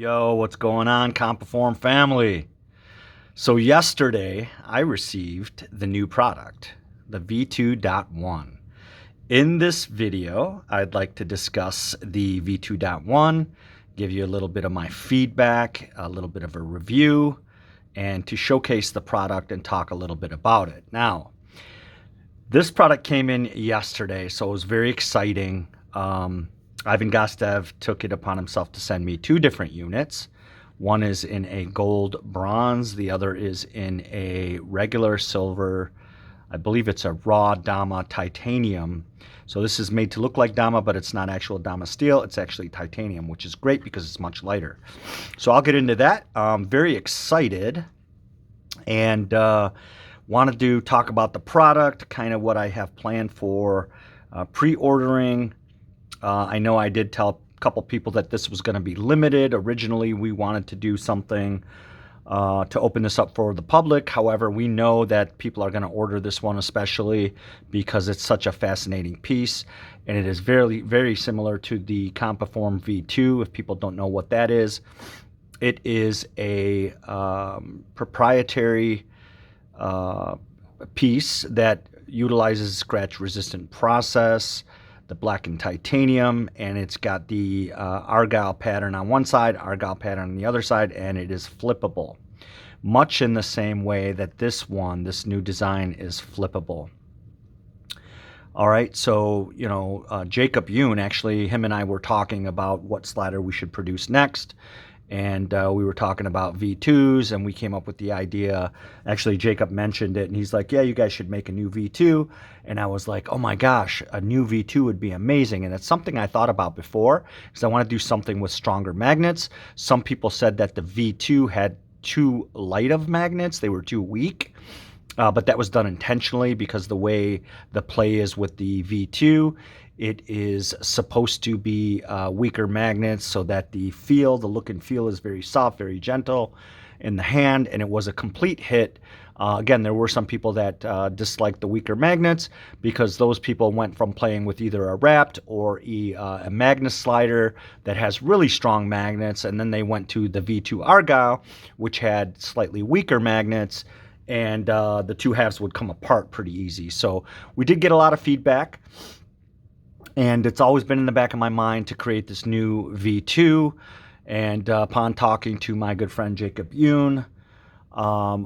Yo, what's going on, Compoform family? So yesterday, I received the new product, the V2.1. In this video, I'd like to discuss the V2.1, give you a little bit of my feedback, a little bit of a review, and to showcase the product and talk a little bit about it. Now, this product came in yesterday, so it was very exciting. Ivan Gostev took it upon himself to send me two different units. One is in a gold bronze, the other is in a regular silver. I believe it's a raw Dama titanium. So this is made to look like Dama, but it's not actual Dama steel. It's actually titanium, which is great because it's much lighter. So I'll get into that. I'm very excited and wanted to talk about the product, kind of what I have planned for pre-ordering. I know I did tell a couple people that this was going to be limited. Originally, we wanted to do something to open this up for the public. However, we know that people are going to order this one, especially because it's such a fascinating piece. And it is very, very similar to the Compoform V2. If people don't know what that is, it is a proprietary piece that utilizes scratch-resistant process, the blackened titanium, and it's got the argyle pattern on one side, argyle pattern on the other side, and it is flippable. Much in the same way that this new design is flippable. All right, so, Jacob Yoon, actually, him and I were talking about what slider we should produce next. And we were talking about V2s, and we came up with the idea. Actually, Jacob mentioned it, and he's like, yeah, you guys should make a new V2. And I was like, oh my gosh, a new V2 would be amazing. And it's something I thought about before, because I want to do something with stronger magnets. Some people said that the V2 had too light of magnets. They were too weak. But that was done intentionally because the way the play is with the V2, it is supposed to be weaker magnets so that the look and feel is very soft, very gentle in the hand, and it was a complete hit. Again, there were some people that disliked the weaker magnets because those people went from playing with either a wrapped or a Magnus slider that has really strong magnets, and then they went to the V2 Argyle, which had slightly weaker magnets, and the two halves would come apart pretty easy. So we did get a lot of feedback. And it's always been in the back of my mind to create this new V2. And upon talking to my good friend Jacob Yoon,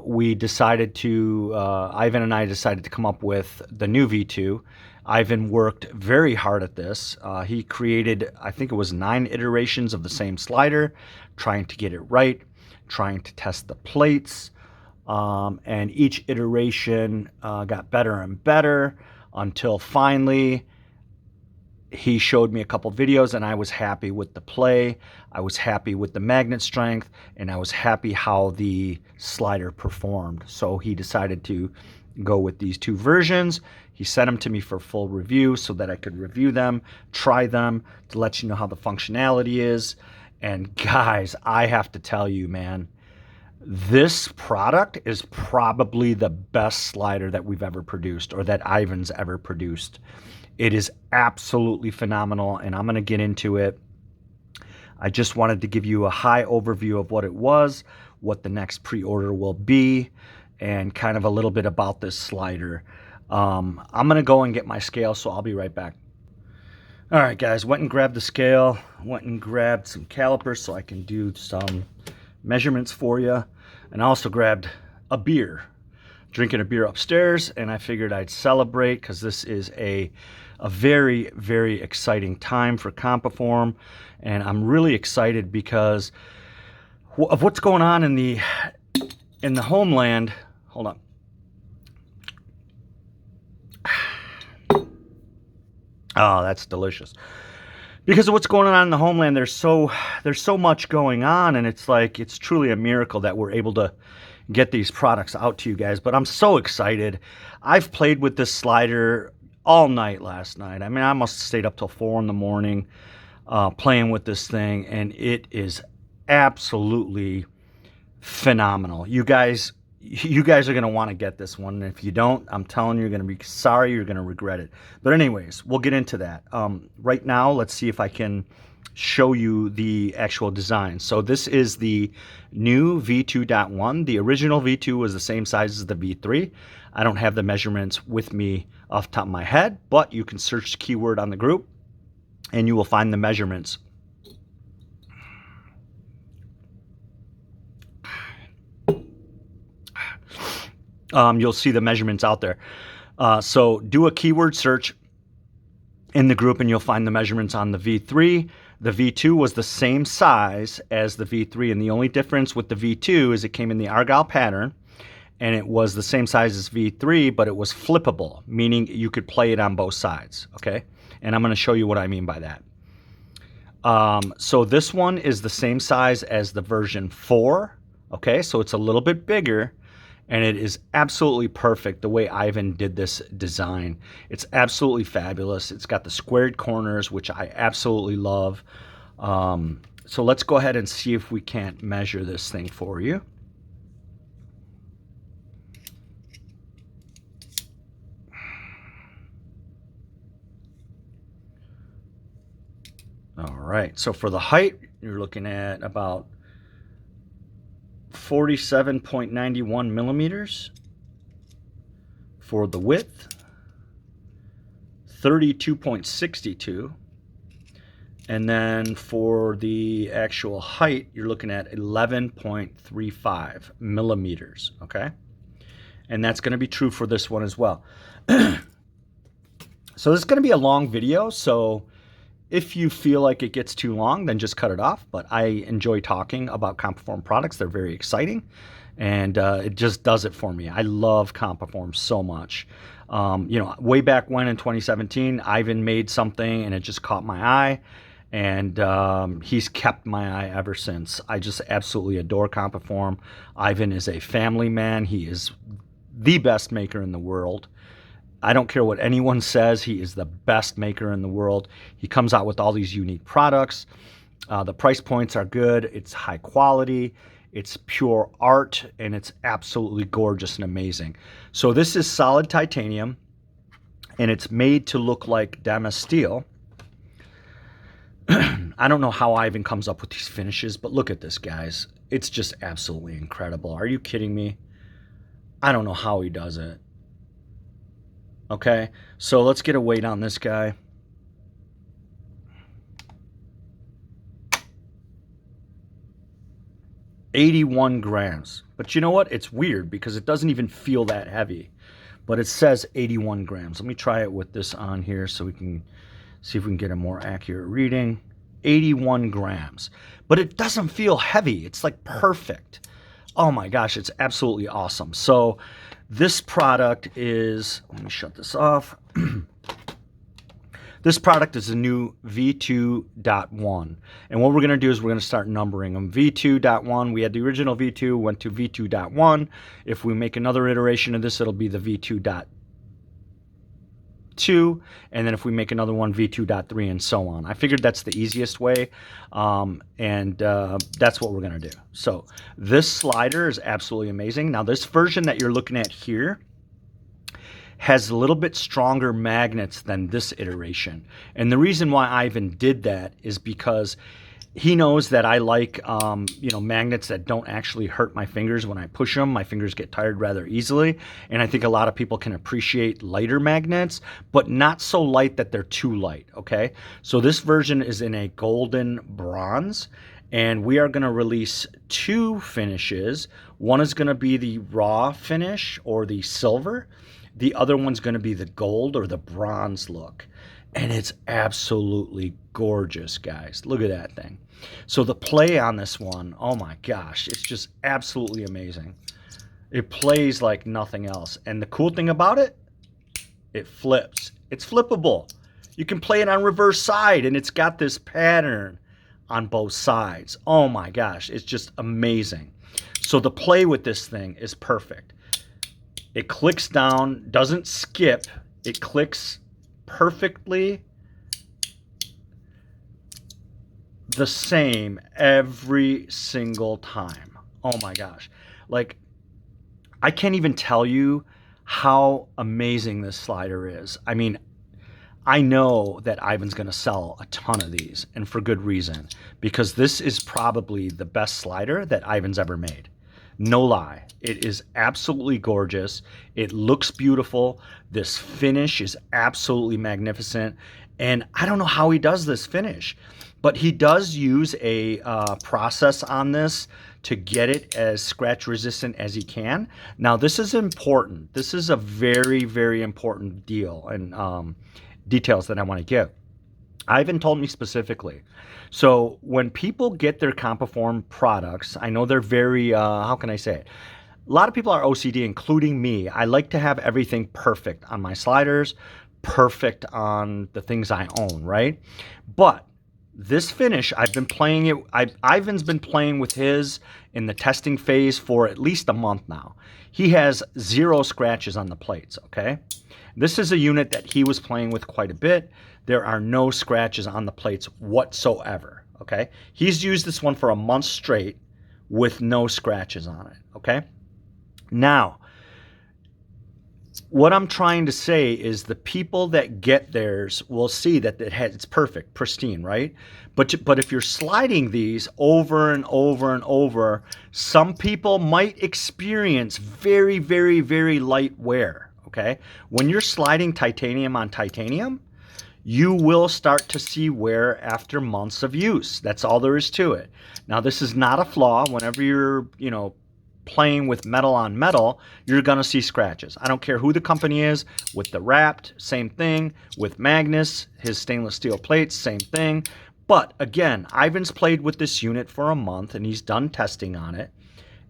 we decided to, Ivan and I decided to come up with the new V2. Ivan worked very hard at this. He created, I think it was 9 iterations of the same slider, trying to get it right, trying to test the plates. And each iteration got better and better until finally he showed me a couple videos, and I was happy with the play. I was happy with the magnet strength, and I was happy how the slider performed. So he decided to go with these two versions. He sent them to me for full review so that I could review them, try them, to let you know how the functionality is. And guys, I have to tell you, man, this product is probably the best slider that we've ever produced, or that Ivan's ever produced. It is absolutely phenomenal, and I'm going to get into it. I just wanted to give you a high overview of what it was, what the next pre-order will be, and kind of a little bit about this slider. I'm going to go and get my scale, so I'll be right back. All right, guys, went and grabbed the scale, went and grabbed some calipers so I can do some measurements for you, and I also grabbed a beer. Drinking a beer upstairs, and I figured I'd celebrate because this is a very, very exciting time for Compoform, and I'm really excited because of what's going on in the homeland. Hold on. Oh, that's delicious. Because of what's going on in the homeland, there's so much going on, and it's truly a miracle that we're able to get these products out to you guys. But I'm so excited. I've played with this slider all night last night. I mean, I must have stayed up till 4 in the morning playing with this thing, and it is absolutely phenomenal. You guys are going to want to get this one. And if you don't, I'm telling you, you're going to be sorry. You're going to regret it. But anyways, we'll get into that. Right now, let's see if I can show you the actual design. So this is the new V2.1. The original V2 was the same size as the V3. I don't have the measurements with me off the top of my head, but you can search the keyword on the group and you will find the measurements. You'll see the measurements out there. So do a keyword search in the group and you'll find the measurements on the V3. The V2 was the same size as the V3, and the only difference with the V2 is it came in the argyle pattern, and it was the same size as V3, but it was flippable, meaning you could play it on both sides, okay? And I'm gonna show you what I mean by that. So this one is the same size as the version 4, okay? So it's a little bit bigger, and it is absolutely perfect the way Ivan did this design. It's absolutely fabulous. It's got the squared corners, which I absolutely love. So let's go ahead and see if we can't measure this thing for you. All right, so for the height, you're looking at about 47.91 millimeters. For the width, 32.62. And then for the actual height, you're looking at 11.35 millimeters, okay? And that's gonna be true for this one as well. So this is gonna be a long video, so if you feel like it gets too long, then just cut it off. But I enjoy talking about Compoform products. They're very exciting, and it just does it for me. I love Compoform so much. You know, way back when in 2017, Ivan made something and it just caught my eye, and he's kept my eye ever since. I just absolutely adore Compoform. Ivan is a family man. He is the best maker in the world. I don't care what anyone says, he is the best maker in the world. He comes out with all these unique products. The price points are good. It's high quality. It's pure art, and it's absolutely gorgeous and amazing. So this is solid titanium, and it's made to look like Damascene steel. I don't know how Ivan comes up with these finishes, but look at this, guys. It's just absolutely incredible. Are you kidding me? I don't know how he does it. Okay, so let's get a weight on this guy. $81 grams. But you know what? It's weird because it doesn't even feel that heavy. But it says 81 grams. Let me try it with this on here so we can see if we can get a more accurate reading. 81 grams. But it doesn't feel heavy. It's like perfect. Oh my gosh, it's absolutely awesome. So this product is, let me shut this off. This product is a new V2.1. And what we're going to do is we're going to start numbering them. V2.1, we had the original V2, went to V2.1. If we make another iteration of this, it'll be the V2.2. And then if we make another one, V2.3, and so on. I figured that's the easiest way. That's what we're going to do. So this slider is absolutely amazing. Now this version that you're looking at here has a little bit stronger magnets than this iteration. And the reason why Ivan did that is because he knows that I like, you know, magnets that don't actually hurt my fingers when I push them. My fingers get tired rather easily. And I think a lot of people can appreciate lighter magnets, but not so light that they're too light, okay? So this version is in a golden bronze, and we are gonna release 2 finishes. One is gonna be the raw finish or the silver. The other one's gonna be the gold or the bronze look. And it's absolutely gorgeous, guys. Look at that thing. So the play on this one, oh my gosh, it's just absolutely amazing. It plays like nothing else. And the cool thing about it, it flips. It's flippable. You can play it on reverse side, and it's got this pattern on both sides. Oh my gosh, it's just amazing. So the play with this thing is perfect. It clicks down, doesn't skip. It clicks perfectly the same every single time. Oh my gosh. Like, I can't even tell you how amazing this slider is. I mean, I know that Ivan's going to sell a ton of these, and for good reason, because this is probably the best slider that Ivan's ever made. No lie. It is absolutely gorgeous. It looks beautiful. This finish is absolutely magnificent. And I don't know how he does this finish, but he does use a process on this to get it as scratch resistant as he can. Now, this is important. This is a very, very important deal and details that I want to give. Ivan told me specifically. So when people get their Compoform products, I know they're very, how can I say it? A lot of people are OCD, including me. I like to have everything perfect on my sliders, perfect on the things I own, right? But this finish, I've been playing it. Ivan's been playing with his in the testing phase for at least a month now. He has 0 scratches on the plates, okay? This is a unit that he was playing with quite a bit. There are no scratches on the plates whatsoever, okay? He's used this one for a month straight with no scratches on it, okay? Now, what I'm trying to say is the people that get theirs will see that it's perfect, pristine, right? But if you're sliding these over and over and over, some people might experience very, very, very light wear, okay? When you're sliding titanium on titanium, you will start to see wear after months of use. That's all there is to it. Now, this is not a flaw. Whenever you're, playing with metal on metal, you're going to see scratches. I don't care who the company is. With the wrapped, same thing. With Magnus, his stainless steel plates, same thing. But again, Ivan's played with this unit for a month and he's done testing on it.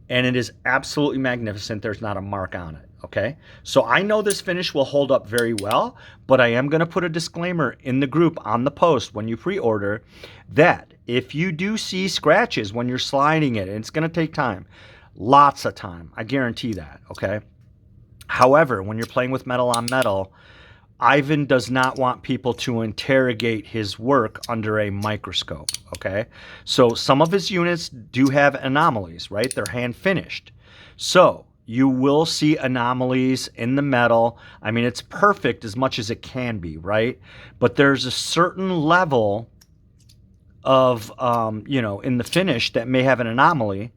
And it is absolutely magnificent. There's not a mark on it, okay? So I know this finish will hold up very well, but I am going to put a disclaimer in the group on the post when you pre-order that if you do see scratches when you're sliding it, and it's going to take time, lots of time, I guarantee that, okay? However, when you're playing with metal on metal, Ivan does not want people to interrogate his work under a microscope, okay? So some of his units do have anomalies, right? They're hand finished. So you will see anomalies in the metal. I mean, it's perfect as much as it can be, right? But there's a certain level of, in the finish that may have an anomaly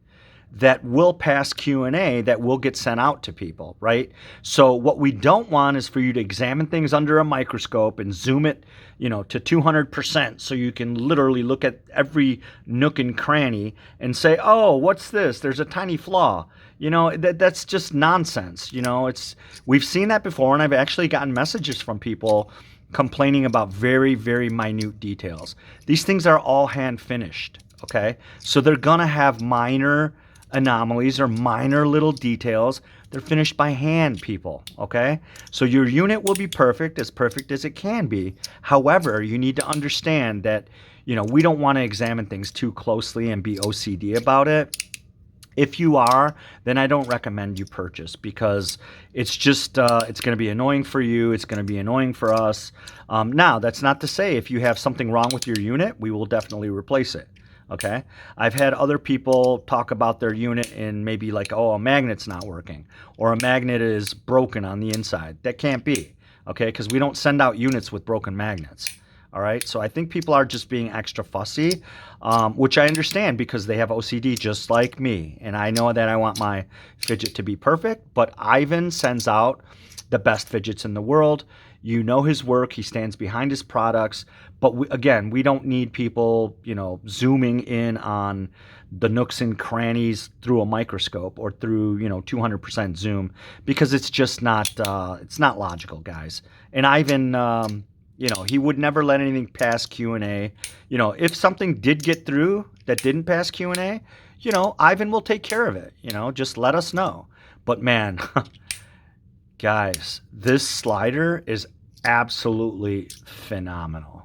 that will pass Q&A, that will get sent out to people, right? So what we don't want is for you to examine things under a microscope and zoom it, to 200% so you can literally look at every nook and cranny and say, oh, what's this? There's a tiny flaw. That's just nonsense. We've seen that before, and I've actually gotten messages from people complaining about very, very minute details. These things are all hand finished, okay? So they're gonna have minor anomalies or minor little details. They're finished by hand, people, okay? So your unit will be perfect as it can be. However, you need to understand that, we don't want to examine things too closely and be OCD about it. If you are, then I don't recommend you purchase, because it's just, it's going to be annoying for you. It's going to be annoying for us. Now, that's not to say if you have something wrong with your unit, we will definitely replace it. Okay, I've had other people talk about their unit and maybe like, oh, a magnet's not working or a magnet is broken on the inside. That can't be, okay, because we don't send out units with broken magnets. All right, so I think people are just being extra fussy, which I understand because they have OCD just like me. And I know that I want my fidget to be perfect, but Ivan sends out the best fidgets in the world. You know his work. He stands behind his products. But again, we don't need people, zooming in on the nooks and crannies through a microscope or through, 200% zoom, because it's just not, it's not logical, guys. And Ivan, he would never let anything pass Q&A. If something did get through that didn't pass Q&A, Ivan will take care of it. Just let us know. But man, guys, this slider is absolutely phenomenal.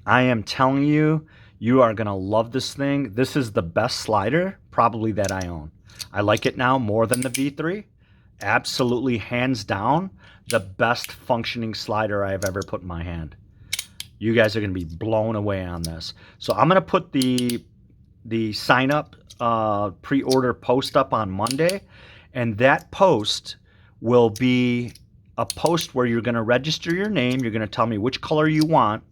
I am telling you, you are going to love this thing. This is the best slider probably that I own. I like it now more than the V3. Absolutely, hands down, the best functioning slider I've ever put in my hand. You guys are going to be blown away on this. So I'm going to put the sign up pre-order post up on Monday, and that post will be a post where you're going to register your name. You're going to tell me which color you want,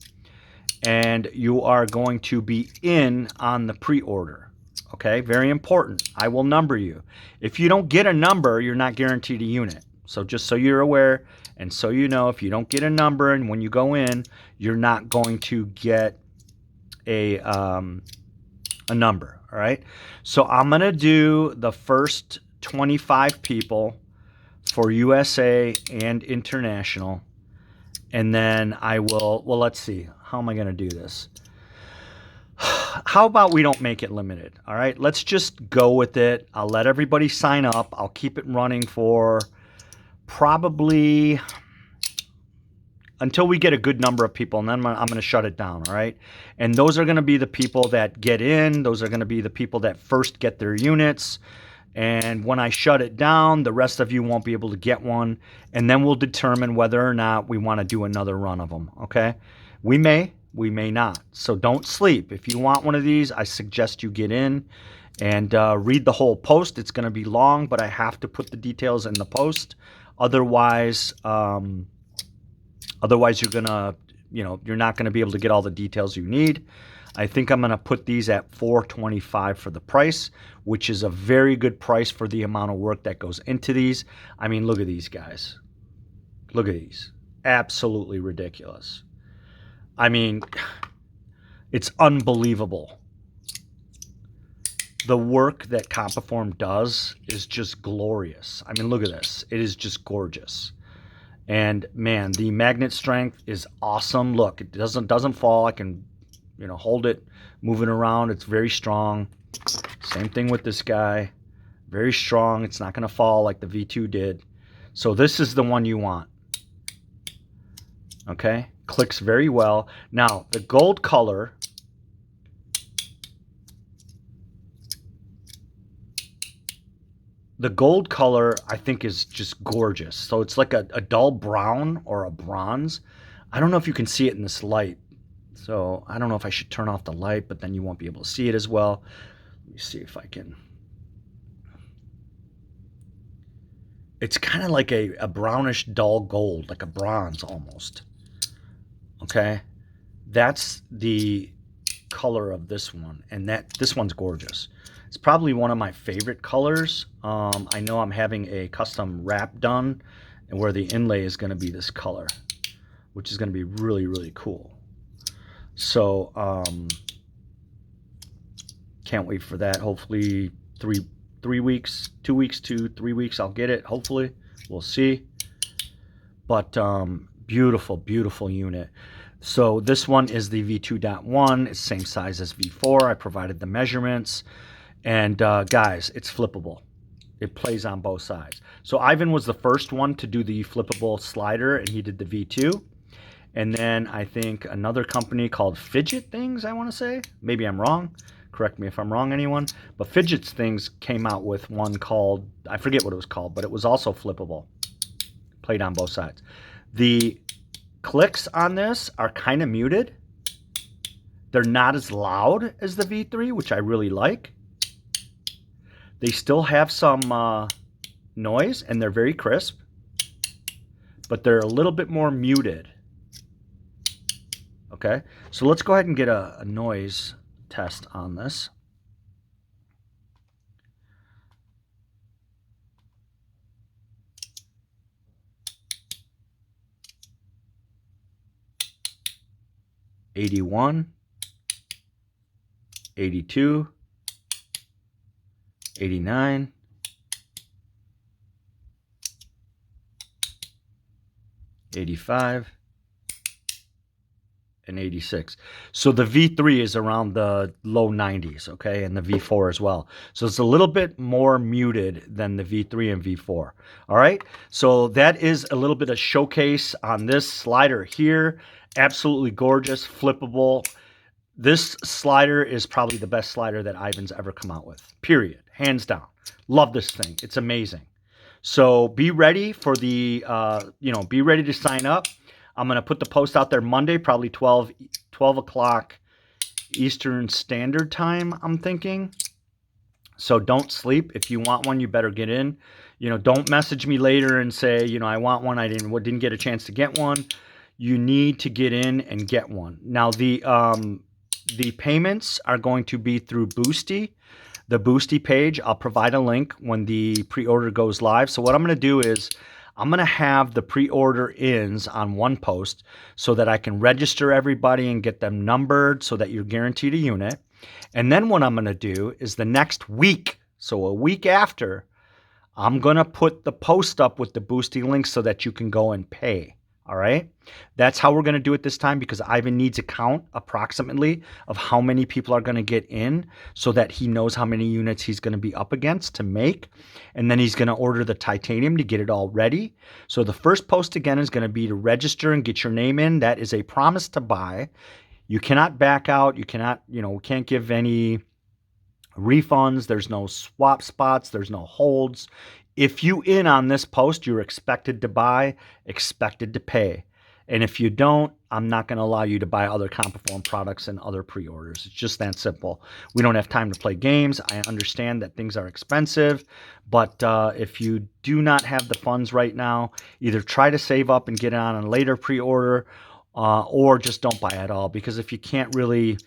and you are going to be in on the pre-order. Okay, very important. I will number you. If you don't get a number, you're not guaranteed a unit. So just so you're aware, and so you know, if you don't get a number and when you go in, you're not going to get a number. All right. So I'm going to do the first 25 people for USA and international. And then I will, well, let's see. How am I going to do this? How about we don't make it limited? All right. Let's just go with it. I'll let everybody sign up. I'll keep it running for probably until we get a good number of people, and then I'm going to shut it down, all right? And those are going to be the people that get in. Those are going to be the people that first get their units. And when I shut it down, the rest of you won't be able to get one. And then we'll determine whether or not we want to do another run of them, okay? We may not. So don't sleep. If you want one of these, I suggest you get in and read the whole post. It's going to be long, but I have to put the details in the post. Otherwise, you're gonna, you're not gonna be able to get all the details you need. I think I'm gonna put these at $425 for the price, which is a very good price for the amount of work that goes into these. I mean, look at these guys. Look at these. Absolutely ridiculous. I mean, it's unbelievable. The work that Compoform does is just glorious. I mean, look at this. It is just gorgeous. And man, the magnet strength is awesome. Look, it doesn't fall. I can, hold it, move it around. It's very strong. Same thing with this guy. Very strong. It's not going to fall like the V2 did. So this is the one you want. Okay, clicks very well. Now the gold color. The gold color, I think, is just gorgeous. So it's like a dull brown or a bronze. I don't know if you can see it in this light. So I don't know if I should turn off the light, but then you won't be able to see it as well. Let me see if I can. It's kind of like a brownish dull gold, like a bronze almost. Okay. That's the color of this one. And this one's gorgeous. It's probably one of my favorite colors. I know I'm having a custom wrap done, and where the inlay is going to be this color, which is going to be really, really cool. So can't wait for that. Hopefully 3 weeks, 2 weeks to 3 weeks, I'll get it. Hopefully, we'll see. But beautiful, beautiful unit. So this one is the V2.1. It's same size as V4. I provided the measurements. And guys, it's flippable. It plays on both sides. So Ivan was the first one to do the flippable slider, and he did the V2. And then I think another company called Fidget Things, I want to say. Maybe I'm wrong. Correct me if I'm wrong, anyone. But Fidget Things came out with one called, I forget what it was called, but it was also flippable. Played on both sides. The clicks on this are kind of muted. They're not as loud as the V3, which I really like. They still have some noise, and they're very crisp, but they're a little bit more muted. Okay, so let's go ahead and get a noise test on this. $81, $82, $89, $85, and $86. So the V3 is around the low 90s, okay, and the V4 as well. So it's a little bit more muted than the V3 and V4. All right, so that is a little bit of showcase on this slider here. Absolutely gorgeous, flippable. This slider is probably the best slider that Ivan's ever come out with, period. Hands down. Love this thing. It's amazing. So be ready for the, be ready to sign up. I'm going to put the post out there Monday, probably 12 o'clock Eastern Standard Time, I'm thinking. So don't sleep. If you want one, you better get in. Don't message me later and say, I want one. I didn't get a chance to get one. You need to get in and get one. Now the payments are going to be through Boosty. The Boosty page, I'll provide a link when the pre-order goes live. So what I'm going to do is I'm going to have the pre-order ins on one post so that I can register everybody and get them numbered so that you're guaranteed a unit. And then what I'm going to do is the next week, so a week after, I'm going to put the post up with the Boosty link so that you can go and pay. All right. That's how we're going to do it this time, because Ivan needs a count approximately of how many people are going to get in so that he knows how many units he's going to be up against to make. And then he's going to order the titanium to get it all ready. So the first post again is going to be to register and get your name in. That is a promise to buy. You cannot back out. You cannot, can't give any refunds. There's no swap spots. There's no holds. If you in on this post, you're expected to buy, expected to pay. And if you don't, I'm not going to allow you to buy other Compoform products and other pre-orders. It's just that simple. We don't have time to play games. I understand that things are expensive, but if you do not have the funds right now, either try to save up and get it on a later pre-order, or just don't buy at all. Because if you can't really,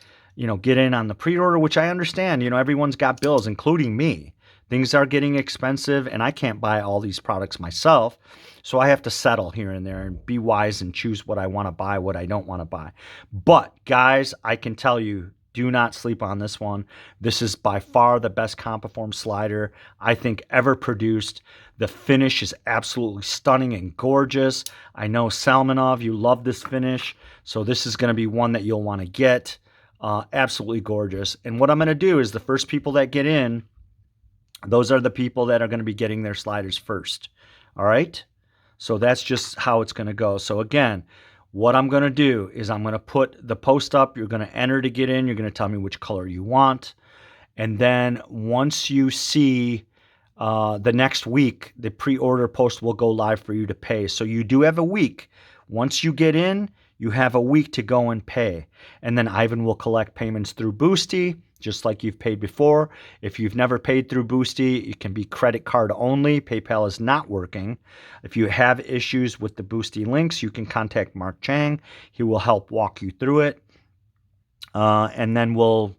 get in on the pre-order, which I understand, everyone's got bills, including me. Things are getting expensive, and I can't buy all these products myself. So I have to settle here and there and be wise and choose what I want to buy, what I don't want to buy. But guys, I can tell you, do not sleep on this one. This is by far the best Compoform slider I think ever produced. The finish is absolutely stunning and gorgeous. I know Salmanov, you love this finish. So this is going to be one that you'll want to get. Absolutely gorgeous. And what I'm going to do is the first people that get in, those are the people that are going to be getting their sliders first. All right. So that's just how it's going to go. So again, what I'm going to do is I'm going to put the post up. You're going to enter to get in. You're going to tell me which color you want. And then once you see the next week, the pre-order post will go live for you to pay. So you do have a week. Once you get in, you have a week to go and pay. And then Ivan will collect payments through Boosty, just like you've paid before. If you've never paid through Boosty, it can be credit card only. PayPal is not working. If you have issues with the Boosty links, you can contact Mark Chang. He will help walk you through it. And then we'll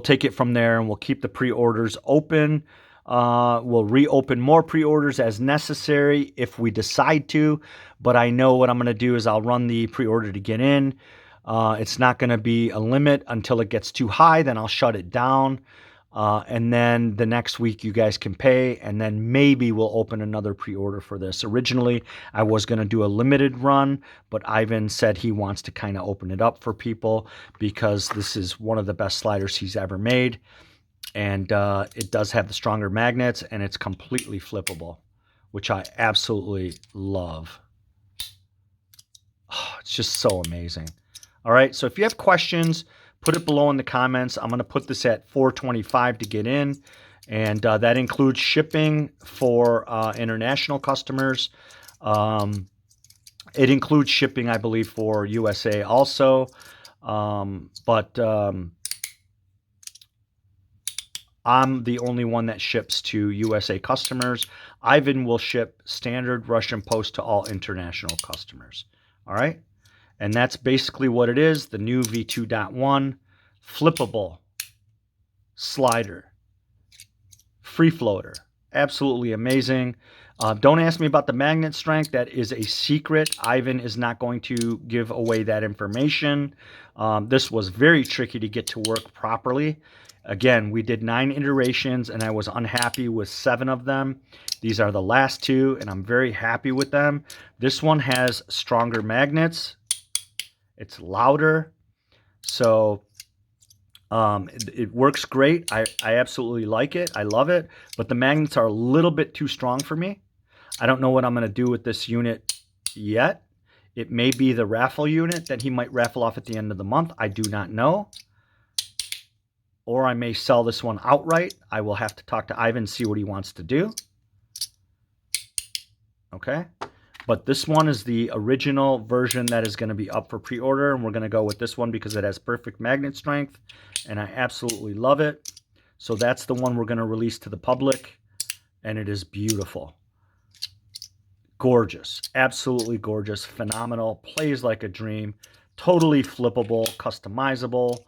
take it from there, and we'll keep the pre-orders open. We'll reopen more pre-orders as necessary if we decide to. But I know what I'm going to do is I'll run the pre-order to get in. It's not going to be a limit until it gets too high. Then I'll shut it down. And then the next week you guys can pay. And then maybe we'll open another pre-order for this. Originally, I was going to do a limited run, but Ivan said he wants to kind of open it up for people because this is one of the best sliders he's ever made. And it does have the stronger magnets, and it's completely flippable, which I absolutely love. Oh, it's just so amazing. All right, so if you have questions, put it below in the comments. I'm going to put this at $425 to get in, and that includes shipping for international customers. It includes shipping, I believe, for USA also, but I'm the only one that ships to USA customers. Ivan will ship standard Russian post to all international customers. All right. And that's basically what it is. The new V2.1 flippable slider, free floater. Absolutely amazing. Don't ask me about the magnet strength. That is a secret. Ivan is not going to give away that information. This was very tricky to get to work properly. Again, we did 9 iterations, and I was unhappy with 7 of them. These are the last 2, and I'm very happy with them. This one has stronger magnets. It's louder. So it works great. I absolutely like it. I love it. But the magnets are a little bit too strong for me. I don't know what I'm going to do with this unit yet. It may be the raffle unit that he might raffle off at the end of the month. I do not know. Or I may sell this one outright. I will have to talk to Ivan, see what he wants to do. Okay. But this one is the original version that is going to be up for pre-order. And we're going to go with this one because it has perfect magnet strength. And I absolutely love it. So that's the one we're going to release to the public, and it is beautiful. Gorgeous, absolutely gorgeous, phenomenal, plays like a dream, totally flippable, customizable.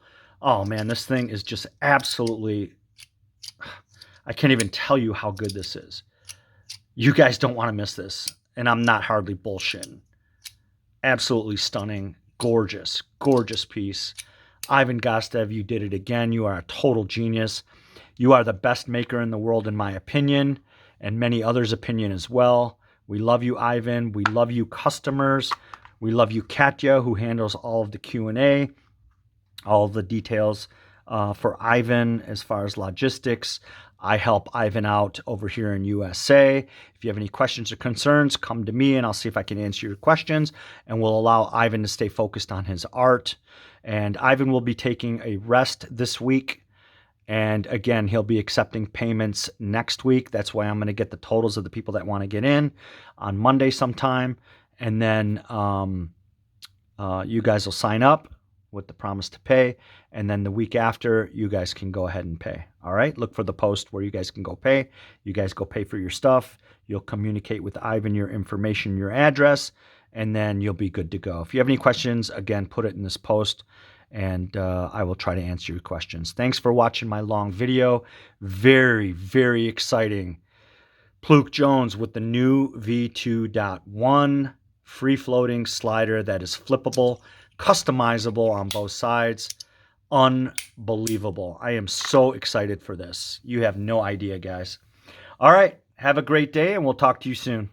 Oh man, this thing is just absolutely, I can't even tell you how good this is. You guys don't want to miss this, and I'm not hardly bullshitting. Absolutely stunning, gorgeous, gorgeous piece. Ivan Gostev, you did it again. You are a total genius. You are the best maker in the world, in my opinion, and many others' opinion as well. We love you, Ivan. We love you, customers. We love you, Katya, who handles all of the Q&A, all of the details for Ivan as far as logistics. I help Ivan out over here in USA. If you have any questions or concerns, come to me and I'll see if I can answer your questions, and we'll allow Ivan to stay focused on his art. And Ivan will be taking a rest this week. And again, he'll be accepting payments next week. That's why I'm going to get the totals of the people that want to get in on Monday sometime. And then you guys will sign up with the promise to pay. And then the week after, you guys can go ahead and pay. All right. Look for the post where you guys can go pay. You guys go pay for your stuff. You'll communicate with Ivan your information, your address, and then you'll be good to go. If you have any questions, again, put it in this post, and I will try to answer your questions. Thanks for watching my long video. Very, very exciting. Pluke Jones with the new V2.1 free-floating slider that is flippable, customizable on both sides. Unbelievable. I am so excited for this. You have no idea, guys. All right. Have a great day, and we'll talk to you soon.